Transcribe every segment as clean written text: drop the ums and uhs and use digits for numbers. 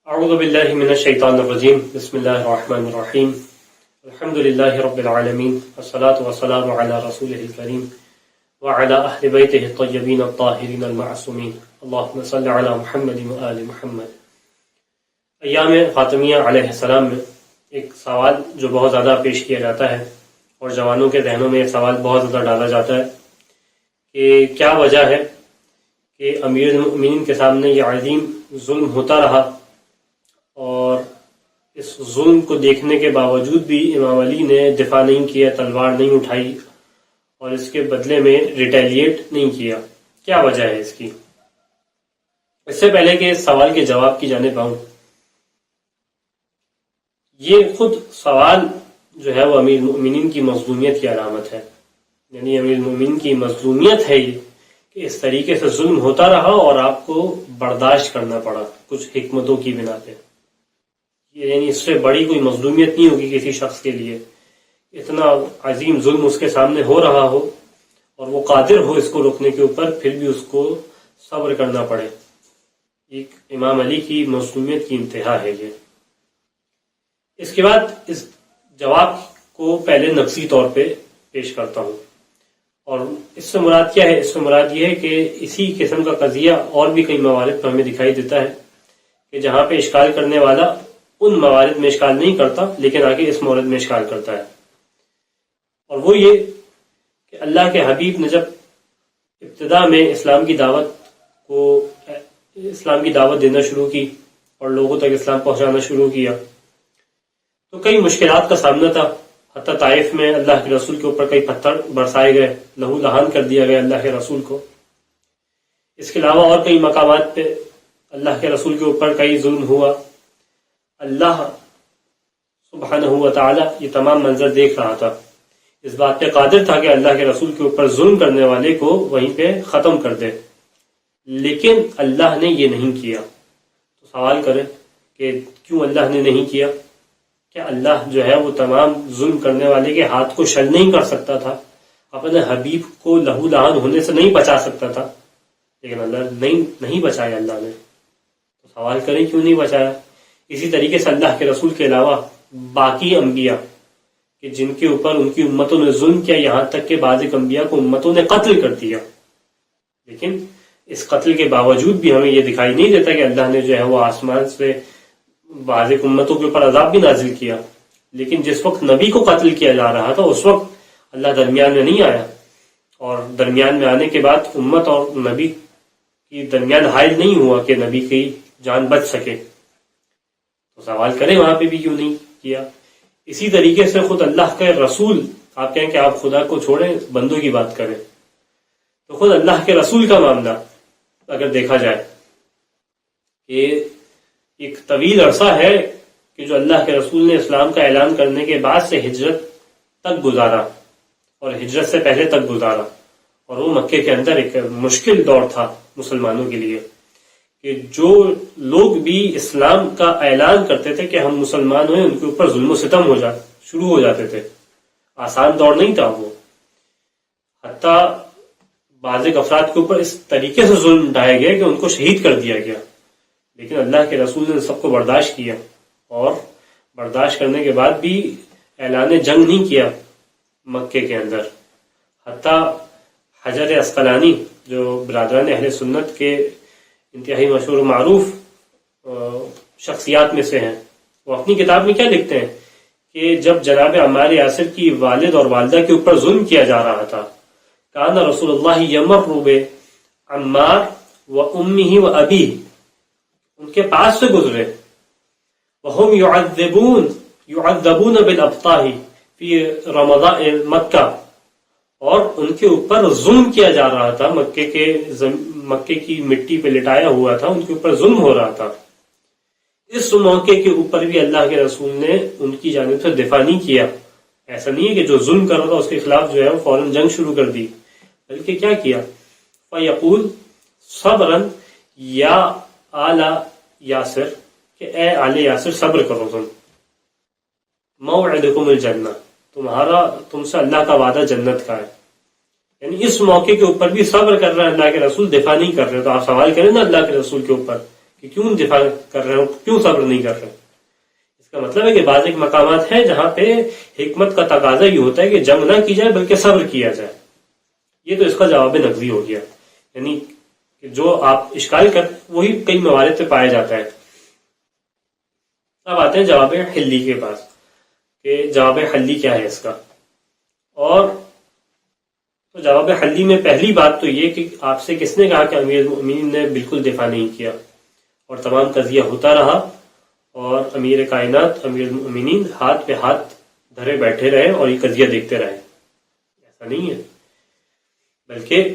اعوذ باللہ من الشیطان الرجیم بسم اللہ الرحمن الرحیم الحمد للہ رب العالمین والصلاة والسلام علی رسولہ الکریم وعلی اہل بیتہ الطیبین الطاہرین المعصومین اللہم صلی علی محمد وآل محمد۔ ایام فاطمیہ علیہ السلام میں ایک سوال جو بہت زیادہ پیش کیا جاتا ہے اور جوانوں کے ذہنوں میں یہ سوال بہت زیادہ ڈالا جاتا ہے کہ کیا وجہ ہے کہ امیر المؤمنین کے سامنے یہ عظیم ظلم ہوتا رہا اور اس ظلم کو دیکھنے کے باوجود بھی امام علی نے دفاع نہیں کیا، تلوار نہیں اٹھائی اور اس کے بدلے میں ریٹیلیٹ نہیں کیا؟ کیا وجہ ہے اس کی؟ اس سے پہلے کہ اس سوال کے جواب کی جانب آؤں، یہ خود سوال جو ہے وہ امیر المؤمنین کی مظلومیت کی علامت ہے، یعنی امیر المؤمنین کی مظلومیت ہے یہ کہ اس طریقے سے ظلم ہوتا رہا اور آپ کو برداشت کرنا پڑا کچھ حکمتوں کی بنا پہ۔ یعنی اس سے بڑی کوئی مظلومیت نہیں ہوگی کسی شخص کے لیے، اتنا عظیم ظلم اس کے سامنے ہو رہا ہو اور وہ قادر ہو اس کو روکنے کے اوپر، پھر بھی اس کو صبر کرنا پڑے۔ ایک امام علی کی مظلومیت کی انتہا ہے یہ۔ اس کے بعد اس جواب کو پہلے نفسی طور پہ پیش کرتا ہوں، اور اس سے مراد کیا ہے؟ اس سے مراد یہ ہے کہ اسی قسم کا قضیہ اور بھی کئی موارد پر ہمیں دکھائی دیتا ہے کہ جہاں پہ اشکال کرنے والا ان موارد میں اشکال نہیں کرتا لیکن آگے اس مورد میں اشکال کرتا ہے، اور وہ یہ کہ اللہ کے حبیب نے جب ابتدا میں اسلام کی دعوت دینا شروع کی اور لوگوں تک اسلام پہنچانا شروع کیا تو کئی مشکلات کا سامنا تھا، حتیٰ طائف میں اللہ کے رسول کے اوپر کئی پتھر برسائے گئے، لہو لہان کر دیا گیا اللہ کے رسول کو۔ اس کے علاوہ اور کئی مقامات پہ اللہ کے رسول کے اوپر کئی ظلم ہوا۔ اللہ سبحانہ و تعالی یہ تمام منظر دیکھ رہا تھا، اس بات پہ قادر تھا کہ اللہ کے رسول کے اوپر ظلم کرنے والے کو وہیں پہ ختم کر دے، لیکن اللہ نے یہ نہیں کیا۔ تو سوال کرے کہ کیوں اللہ نے نہیں کیا؟ کیا اللہ جو ہے وہ تمام ظلم کرنے والے کے ہاتھ کو شل نہیں کر سکتا تھا؟ اپنے حبیب کو لہو لہان ہونے سے نہیں بچا سکتا تھا؟ لیکن اللہ نہیں بچایا اللہ نے۔ تو سوال کریں کیوں نہیں بچایا؟ اسی طریقے سے اللہ کے رسول کے علاوہ باقی انبیاء کہ جن کے اوپر ان کی امتوں نے ظلم کیا، یہاں تک کہ بعض انبیاء کو امتوں نے قتل کر دیا، لیکن اس قتل کے باوجود بھی ہمیں یہ دکھائی نہیں دیتا کہ اللہ نے جو ہے وہ آسمان سے بعض امتوں کے اوپر عذاب بھی نازل کیا۔ لیکن جس وقت نبی کو قتل کیا جا رہا تھا اس وقت اللہ درمیان میں نہیں آیا، اور درمیان میں آنے کے بعد امت اور نبی کی درمیان حائل نہیں ہوا کہ نبی کی جان بچ سکے۔ تو سوال کریں وہاں پہ بھی کیوں نہیں کیا؟ اسی طریقے سے خود اللہ کے رسول، آپ کہیں کہ آپ خدا کو چھوڑیں بندوں کی بات کریں، تو خود اللہ کے رسول کا معاملہ اگر دیکھا جائے کہ ایک طویل عرصہ ہے کہ جو اللہ کے رسول نے اسلام کا اعلان کرنے کے بعد سے ہجرت تک گزارا اور ہجرت سے پہلے تک گزارا، اور وہ مکے کے اندر ایک مشکل دور تھا مسلمانوں کے لیے کہ جو لوگ بھی اسلام کا اعلان کرتے تھے کہ ہم مسلمان ہوئے، ان کے اوپر ظلم و ستم شروع ہو جاتے تھے۔ آسان دور نہیں تھا وہ، حتیٰ بعض افراد کے اوپر اس طریقے سے ظلم ڈھائے گئے کہ ان کو شہید کر دیا گیا، لیکن اللہ کے رسول نے سب کو برداشت کیا، اور برداشت کرنے کے بعد بھی اعلان جنگ نہیں کیا مکے کے اندر۔ حتیٰ حجر عسقلانی جو برادران اہل سنت کے انتہائی مشہور و معروف شخصیات میں سے ہیں، وہ اپنی کتاب میں کیا لکھتے ہیں کہ جب جناب عمار یاسر کی والد اور والدہ کے اوپر ظلم کیا جا رہا تھا، کان رسول اللہ یمر بعمار و امہ و ابیہ، ان کے پاس سے گزرے، وہم یعذبون بالابطاح فی رمضان مکہ، اور ان کے اوپر ظلم کیا جا رہا تھا، مکے کی مٹی پہ لٹایا ہوا تھا، ان کے اوپر ظلم ہو رہا تھا۔ اس موقع کے اوپر بھی اللہ کے رسول نے ان کی جانب سے دفاع نہیں کیا۔ ایسا نہیں ہے کہ جو ظلم کر رہا تھا اس کے خلاف جو ہے وہ فوراً جنگ شروع کر دی، بلکہ کیا کیا؟ فَيَقُولُ صَبْرًا یا آل یاسر، کہ اے آل یاسر صبر کرو، تم موعدکم الجنہ، تم سے اللہ کا وعدہ جنت کا ہے۔ یعنی اس موقع کے اوپر بھی صبر کر رہے ہیں اللہ کے رسول، دفاع نہیں کر رہے۔ تو آپ سوال کریں نا اللہ کے رسول کے اوپر کہ کیوں دفاع کر رہے ہو، کیوں صبر نہیں کر رہے؟ اس کا مطلب ہے کہ بعض ایک مقامات ہیں جہاں پہ حکمت کا تقاضا یہ ہوتا ہے کہ جنگ نہ کی جائے بلکہ صبر کیا جائے. یہ تو اس کا جواب نقضی ہو گیا، یعنی کہ جو آپ اشکال کر وہی کئی موارد پہ پایا جاتا ہے. اب آتے ہیں جواب حلی کے پاس کہ جواب حلی کیا ہے اس کا. اور تو جواب حلی میں پہلی بات تو یہ کہ آپ سے کس نے کہا کہ امیر المؤمنین نے بالکل دفاع نہیں کیا اور تمام قضیہ ہوتا رہا اور امیر کائنات امیر المؤمنین ہاتھ پہ ہاتھ دھرے بیٹھے رہے اور یہ قضیہ دیکھتے رہے؟ ایسا نہیں ہے، بلکہ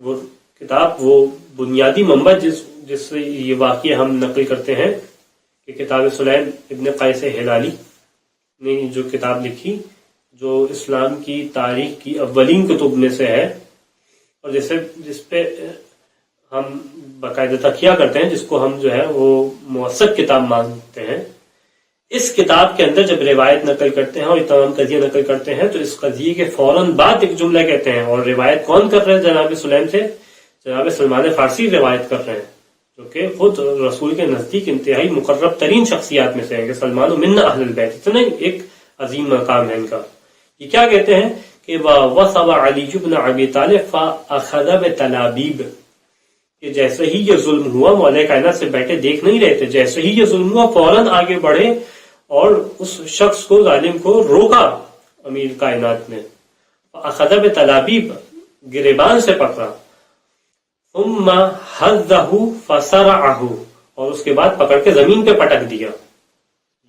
وہ کتاب، وہ بنیادی منبع جس سے یہ واقعہ ہم نقل کرتے ہیں کہ کتاب سلیم ابن قیس ہلالی نے جو کتاب لکھی، جو اسلام کی تاریخ کی اولین کتب میں سے ہے اور جس پہ ہم باقاعدہ تکیہ کرتے ہیں، جس کو ہم جو ہے وہ موثق کتاب مانتے ہیں. اس کتاب کے اندر جب روایت نقل کرتے ہیں اور یہ تمام قضیہ نقل کرتے ہیں تو اس قضیے کے فوراً بعد ایک جملہ کہتے ہیں، اور روایت کون کر رہے ہیں؟ جناب سلیم سے جناب سلمان فارسی روایت کر رہے ہیں، جو کہ خود رسول کے نزدیک انتہائی مقرب ترین شخصیات میں سے ہیں کہ سلمان من اہل البیت. اتنا ایک عظیم مقام ہے ان کا. یہ کیا کہتے ہیں کہ وَوَصَبَ عَلِيُّ بْنُ أَبِي طَالِبٍ فَأَخَذَ بِتَلَابِيبٍ، کہ جیسے ہی یہ ظلم ہوا، مولا کائنات سے بیٹھے دیکھ نہیں رہے تھے، جیسے ہی یہ ظلم ہوا فوراً آگے بڑھے اور اس شخص کو، ظالم کو روکا امیر کائنات نے. فَأَخَذَ بِتَلَابِيبٍ، گریبان سے پکڑا. ثُمَّ حَذَّهُ فَصَرَعَهُ، اور اس کے بعد پکڑ کے زمین پہ پٹک دیا.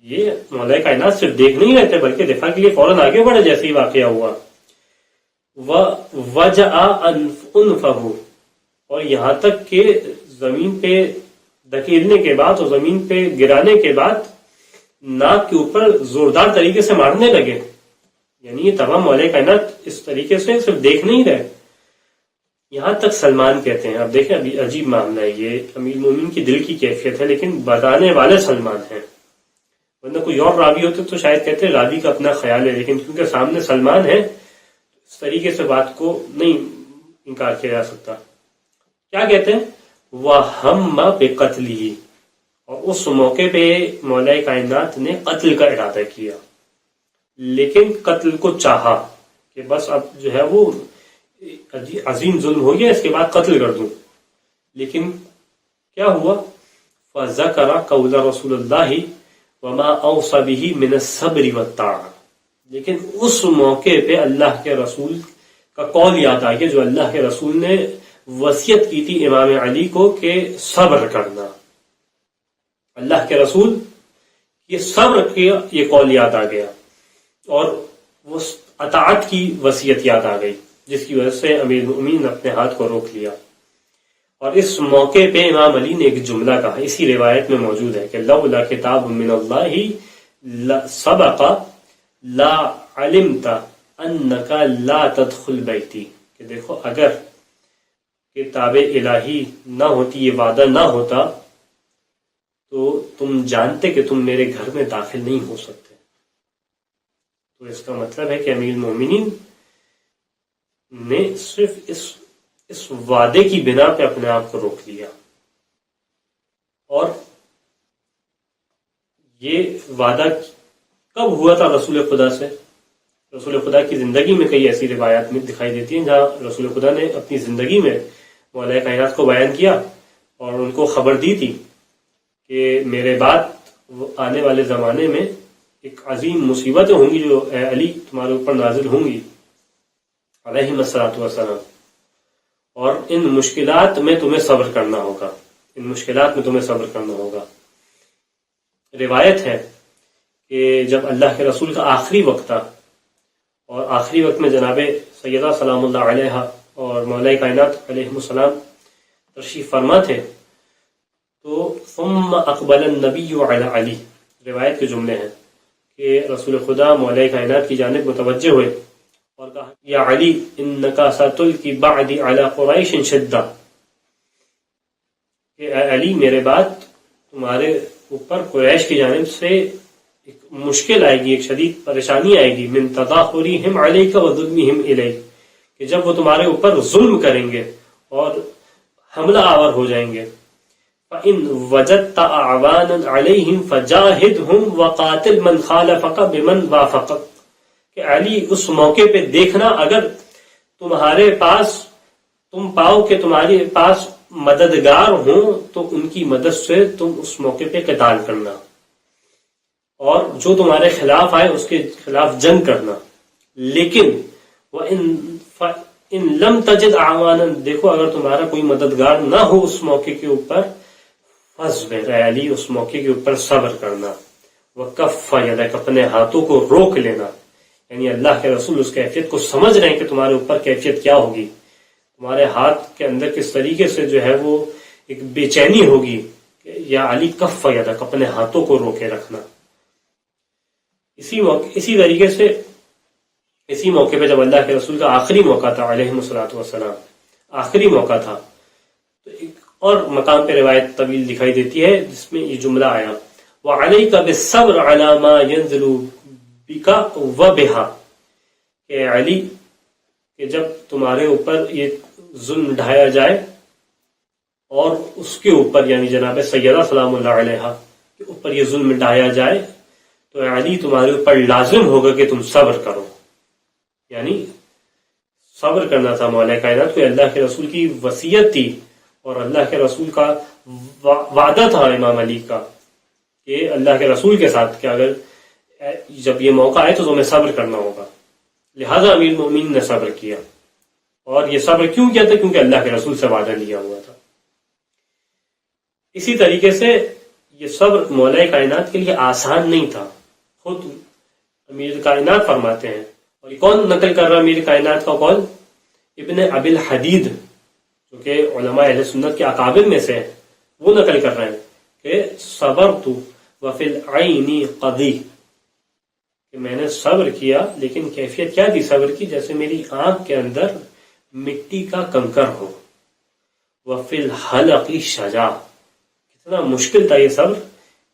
یہ مولا کائنات صرف دیکھ نہیں رہتے بلکہ دفاع کے لیے فوراً آگے بڑھے جیسے ہی واقعہ ہوا. وَوَجَعَ أَنفَهُ، اور یہاں تک کہ زمین پہ دھکیلنے کے بعد اور زمین پہ گرانے کے بعد ناک کے اوپر زوردار طریقے سے مارنے لگے. یعنی یہ تمام مولا کائنات اس طریقے سے صرف دیکھ نہیں رہے. یہاں تک سلمان کہتے ہیں، اب دیکھیں ابھی عجیب معاملہ ہے، یہ امیر المومنین کی دل کی کیفیت ہے لیکن بتانے والے سلمان ہیں. ورنہ کوئی اور راوی ہوتے تو شاید کہتے راوی کا اپنا خیال ہے، لیکن کیونکہ سامنے سلمان ہے اس طریقے سے بات کو نہیں انکار کیا جا سکتا. کیا کہتے ہیں؟ وَهَمَّ بِقَتْلِهِ، اور اس موقع پہ مولا کائنات نے قتل کا ارادہ کیا، لیکن قتل کو چاہا کہ بس اب جو ہے وہ عظیم ظلم ہو گیا، اس کے بعد قتل کر دوں. لیکن کیا ہوا؟ فَذَكَرَ قَوْلَ رَسُولِ اللَّهِ وَمَا أَوْصَى بِهِ مِنَ الصَّبْرِ وَالطَّاعَةِ، لیکن اس موقع پہ اللہ کے رسول کا قول یاد آ گیا جو اللہ کے رسول نے وصیت کی تھی امام علی کو کہ صبر کرنا. اللہ کے رسول یہ صبر کیا، یہ قول یاد آ گیا اور وہ اطاعت کی وصیت یاد آ گئی، جس کی وجہ سے امیر المؤمنین نے اپنے ہاتھ کو روک لیا. اور اس موقع پہ امام علی نے ایک جملہ کہا، اسی روایت میں موجود ہے کہ لولا کتاب من اللہ سبق لا علمت انک لا تدخل بیتی، کہ دیکھو اگر کتاب الہی نہ ہوتی، یہ وعدہ نہ ہوتا تو تم جانتے کہ تم میرے گھر میں داخل نہیں ہو سکتے. تو اس کا مطلب ہے کہ امیر المومنین نے صرف اس وعدے کی بنا پہ اپنے آپ کو روک لیا. اور یہ وعدہ کب ہوا تھا رسول خدا سے؟ رسول خدا کی زندگی میں کئی ایسی روایات میں دکھائی دیتی ہیں جہاں رسول خدا نے اپنی زندگی میں مولا کائنات کو بیان کیا اور ان کو خبر دی تھی کہ میرے بعد آنے والے زمانے میں ایک عظیم مصیبتیں ہوں گی جو اے علی تمہارے اوپر نازل ہوں گی علیہم الصلوۃ والسلام، اور ان مشکلات میں تمہیں صبر کرنا ہوگا، ان مشکلات میں تمہیں صبر کرنا ہوگا. روایت ہے کہ جب اللہ کے رسول کا آخری وقت تھا اور آخری وقت میں جناب سیدہ سلام اللہ علیہ اور مولا کائنات علیہ السلام تشریف فرما تھے، تو ثم اقبل النبی علی علی، روایت کے جملے ہیں کہ رسول خدا مولا کائنات کی جانب متوجہ ہوئے اور کہا یا علی انک ستلقی بعدی علی قریش شدہ، کہ اے علی میرے بعد تمہارے اوپر قریش کی جانب سے ایک مشکل آئے گی، ایک شدید پریشانی آئے گی، من تظاہرہم علیک وظلمہم الیک، کہ جب وہ تمہارے اوپر ظلم کریں گے اور حملہ آور ہو جائیں گے. فَإِن وَجَدْتَ أَعْوَانًا عَلَيْهِمْ فَجَاهِدْهُمْ وَقَاتِلْ مَنْ خَالَفَكَ بِمَنْ وَافَقَكَ کہ علی اس موقع پہ دیکھنا اگر تمہارے پاس تم پاؤ کہ تمہارے پاس مددگار ہوں تو ان کی مدد سے تم اس موقع پہ قتال کرنا، اور جو تمہارے خلاف آئے اس کے خلاف جنگ کرنا. لیکن وَإِن لَمْ تَجِدْ أَعْوَانًا دیکھو اگر تمہارا کوئی مددگار نہ ہو اس موقع کے اوپر، فَاصْبِرْ اے علی اس موقع کے اوپر صبر کرنا، وَكَفَّ يَدَكَ اپنے ہاتھوں کو روک لینا. یعنی اللہ کے رسول اس کیفیت کو سمجھ رہے ہیں کہ تمہارے اوپر کیفیت کیا ہوگی، تمہارے ہاتھ کے اندر کس طریقے سے جو ہے وہ ایک بے چینی ہوگی کہ یا علی کف یدک اپنے ہاتھوں کو روکے رکھنا. اسی طریقے سے اسی موقع پہ جب اللہ کے رسول کا آخری موقع تھا علیہ الصلوۃ والسلام، آخری موقع تھا، تو ایک اور مقام پہ روایت طویل دکھائی دیتی ہے جس میں یہ جملہ آیا وَعَلَيْكَ بِالصَّبْرِ عَلَى مَا يَنزِلُ بِكَ وَبِهَا کہ علی کہ جب تمہارے اوپر یہ ظلم ڈھایا جائے اور اس کے اوپر یعنی جناب سیدہ سلام اللہ علیہ کے اوپر یہ ظلم ڈھایا جائے تو علی تمہارے اوپر لازم ہوگا کہ تم صبر کرو. یعنی صبر کرنا تھا مولا کائنات کو. اللہ کے رسول کی وصیت تھی اور اللہ کے رسول کا وعدہ تھا امام علی کا کہ اللہ کے رسول کے ساتھ کہ اگر جب یہ موقع آئے تو تمہیں صبر کرنا ہوگا. لہذا امیر المومنین نے صبر کیا. اور یہ صبر کیوں کیا تھا؟ کیونکہ اللہ کے رسول سے وعدہ لیا ہوا تھا. اسی طریقے سے یہ صبر مولا کائنات کے لیے آسان نہیں تھا. خود امیر کائنات فرماتے ہیں، اور یہ کون نقل کر رہا امیر کائنات کا قول؟ ابن ابی الحدید جو کہ علماء اہل سنت کے اکابر میں سے ہیں، وہ نقل کر رہے ہیں کہ صبرت وفی العین قضی کہ میں نے صبر کیا، لیکن کیفیت کیا تھی صبر کی؟ جیسے میری آنکھ کے اندر مٹی کا کنکر ہو. وفی الحلق شجا کتنا مشکل تھا یہ صبر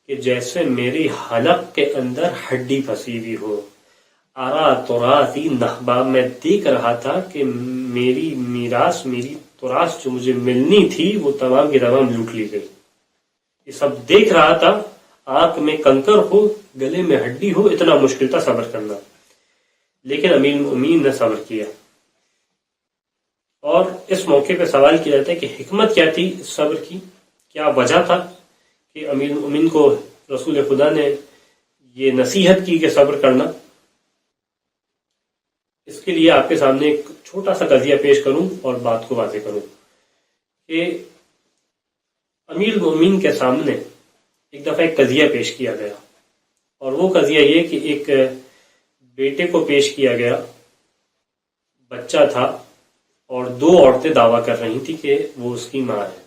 کہ جیسے میری حلق کے اندر ہڈی پھنسی ہوئی ہو. ارا تراثی نحبا میں دیکھ رہا تھا کہ میری میراث، میری تراث جو مجھے ملنی تھی وہ تمام کی تمام لوٹ لی گئی. یہ سب دیکھ رہا تھا، آنکھ میں کنکر ہو، گلے میں ہڈی ہو، اتنا مشکل تھا صبر کرنا. لیکن امیر المومنین نے صبر کیا. اور اس موقع پہ سوال کیا جاتا ہے کہ حکمت کیا تھی اس صبر کی، کیا وجہ تھا کہ امیر المومنین کو رسول خدا نے یہ نصیحت کی کہ صبر کرنا. اس کے لیے آپ کے سامنے ایک چھوٹا سا قضیہ پیش کروں اور بات کو واضح کروں کہ امیر المومنین کے سامنے ایک دفعہ ایک قضیہ پیش کیا گیا، اور وہ قضیہ یہ کہ ایک بیٹے کو پیش کیا گیا، بچہ تھا، اور دو عورتیں دعویٰ کر رہی تھی کہ وہ اس کی ماں ہے.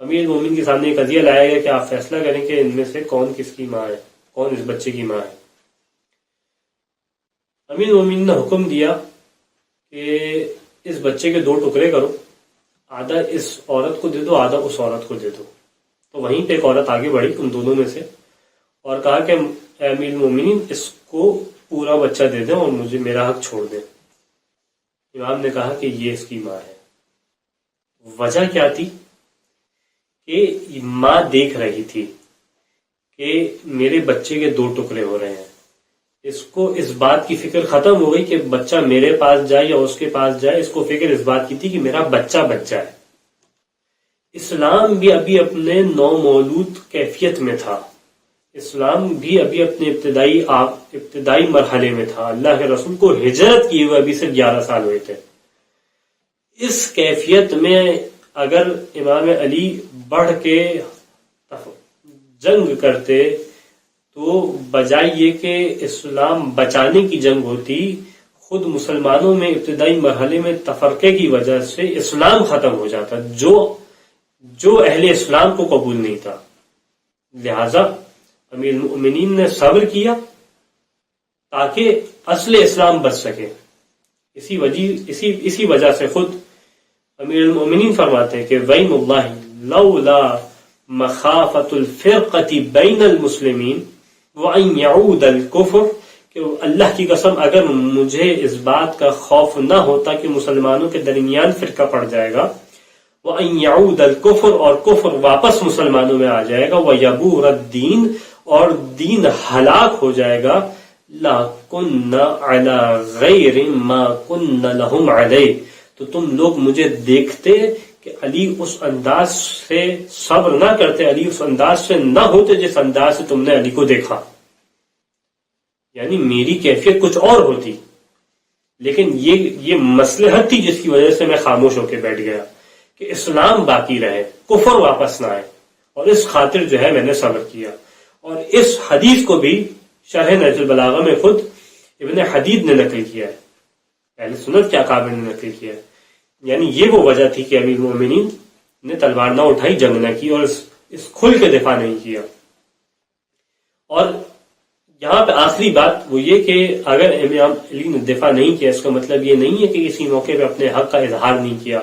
امیر المومنین کے سامنے ایک قضیہ لایا گیا کہ آپ فیصلہ کریں کہ ان میں سے کون کس کی ماں ہے، کون اس بچے کی ماں ہے. امیر المومنین نے حکم دیا کہ اس بچے کے 2 ٹکڑے کرو، آدھا اس عورت کو دے دو، آدھا اس عورت کو دے دو. تو وہیں پہ ایک عورت آگے بڑھی ان دونوں میں سے اور کہا کہ امیر المومنین اس کو پورا بچہ دے دیں اور مجھے میرا حق چھوڑ دیں. امام نے کہا کہ یہ اس کی ماں ہے. وجہ کیا تھی؟ کہ ماں دیکھ رہی تھی کہ میرے بچے کے 2 ٹکڑے ہو رہے ہیں. اس کو اس بات کی فکر ختم ہو گئی کہ بچہ میرے پاس جائے یا اس کے پاس جائے، اس کو فکر اس بات کی تھی کہ میرا بچہ بچہ ہے. اسلام بھی ابھی اپنے نو مولود کیفیت میں تھا، اسلام بھی ابھی اپنے ابتدائی مرحلے میں تھا. اللہ کے رسول کو ہجرت کیے ہوئے ابھی صرف 11 سال ہوئے تھے. اس کیفیت میں اگر امام علی بڑھ کے جنگ کرتے تو بجائے یہ کہ اسلام بچانے کی جنگ ہوتی، خود مسلمانوں میں ابتدائی مرحلے میں تفرقے کی وجہ سے اسلام ختم ہو جاتا جو اہل اسلام کو قبول نہیں تھا. لہذا امیر المؤمنین نے صبر کیا تاکہ اصل اسلام بچ سکے. اسی وجہ سے خود امیر المؤمنین فرماتے ہیں کہ وَإِمُ اللَّهِ لَوْلَا مَخَافَةُ الْفِرْقَةِ بَيْنَ الْمُسْلِمِينَ وَأَنْ يَعُودَ الْكُفْرُ کہ اللہ کی قسم اگر مجھے اس بات کا خوف نہ ہوتا کہ مسلمانوں کے درمیان فرقہ پڑ جائے گا، وَأَن يَعُودَ الْكُفْرُ اور کفر واپس مسلمانوں میں آ جائے گا، وَيَبُورَ الدِّينُ اور دین ہلاک ہو جائے گا، لَكُنَّ عَلَى غَيْرِ مَا كُنَّ لَهُمْ عَلَيْهِ تو تم لوگ مجھے دیکھتے کہ علی اس انداز سے صبر نہ کرتے، علی اس انداز سے نہ ہوتے جس انداز سے تم نے علی کو دیکھا، یعنی میری کیفیت کچھ اور ہوتی، لیکن یہ مصلحت تھی جس کی وجہ سے میں خاموش ہو کے بیٹھ گیا کہ اسلام باقی رہے، کفر واپس نہ آئے، اور اس خاطر جو ہے میں نے صبر کیا۔ اور اس حدیث کو بھی شرح نہج البلاغہ میں خود ابن حدید نے نقل کیا ہے، اہل سنت کے اکابر نے نقل کیا ہے، یعنی یہ وہ وجہ تھی کہ امیر المومنین نے تلوار نہ اٹھائی، جنگ نہ کی، اور اس کھل کے دفاع نہیں کیا۔ اور یہاں پہ آخری بات وہ یہ کہ اگر امام علی نے دفاع نہیں کیا، اس کا مطلب یہ نہیں ہے کہ کسی موقع پہ اپنے حق کا اظہار نہیں کیا،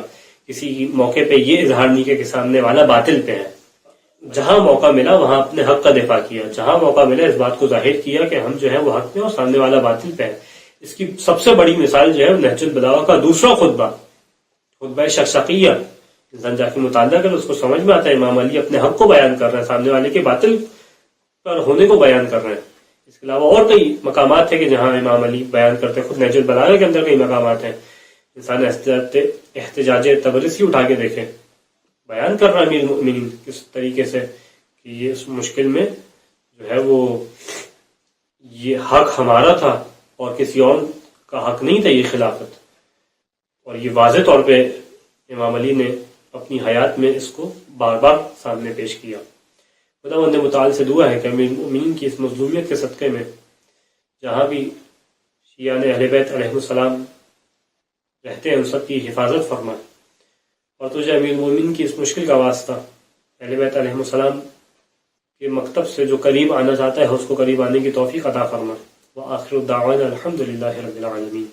کسی موقع پہ یہ اظہار نہیں کیا کہ سامنے والا باطل پہ ہے۔ جہاں موقع ملا وہاں اپنے حق کا دفاع کیا، جہاں موقع ملا اس بات کو ظاہر کیا کہ ہم جو ہے وہ حق پہ اور سامنے والا باطل پہ ہے۔ اس کی سب سے بڑی مثال جو ہے نہج البلاغہ کا دوسرا خطبہ شقشقیہ، انسان جا کے مطالعہ کرے اس کو سمجھ میں آتا ہے امام علی اپنے حق کو بیان کر رہے ہیں، سامنے والے کے باطل پر ہونے کو بیان کر رہے ہیں۔ اس کے علاوہ اور کئی مقامات ہیں کہ جہاں امام علی بیان کرتے ہیں، خود نہج البلاغہ کے اندر کئی مقامات ہیں، انسان احتجاج تبرسی اٹھا کے دیکھیں، بیان کر رہا ہے امیر المؤمنین کس طریقے سے کہ یہ اس مشکل میں جو ہے وہ یہ حق ہمارا تھا اور کسی اور کا حق نہیں تھا یہ خلافت، اور یہ واضح طور پہ امام علی نے اپنی حیات میں اس کو بار بار سامنے پیش کیا۔ خداوند متعال سے دعا ہے کہ امیر المؤمنین کی اس مظلومیت کے صدقے میں جہاں بھی شیعان اہل بیت علیہ السلام رہتے ہیں ان سب کی حفاظت فرمائے، اور تجھے امیر المؤمنین کی اس مشکل کا واسطہ اہل بیت علیہ السلام کے مکتب سے جو قریب آنا چاہتا ہے اس کو قریب آنے کی توفیق عطا فرمائے۔ وآخر الدعوانا الحمد للہ رب العالمین۔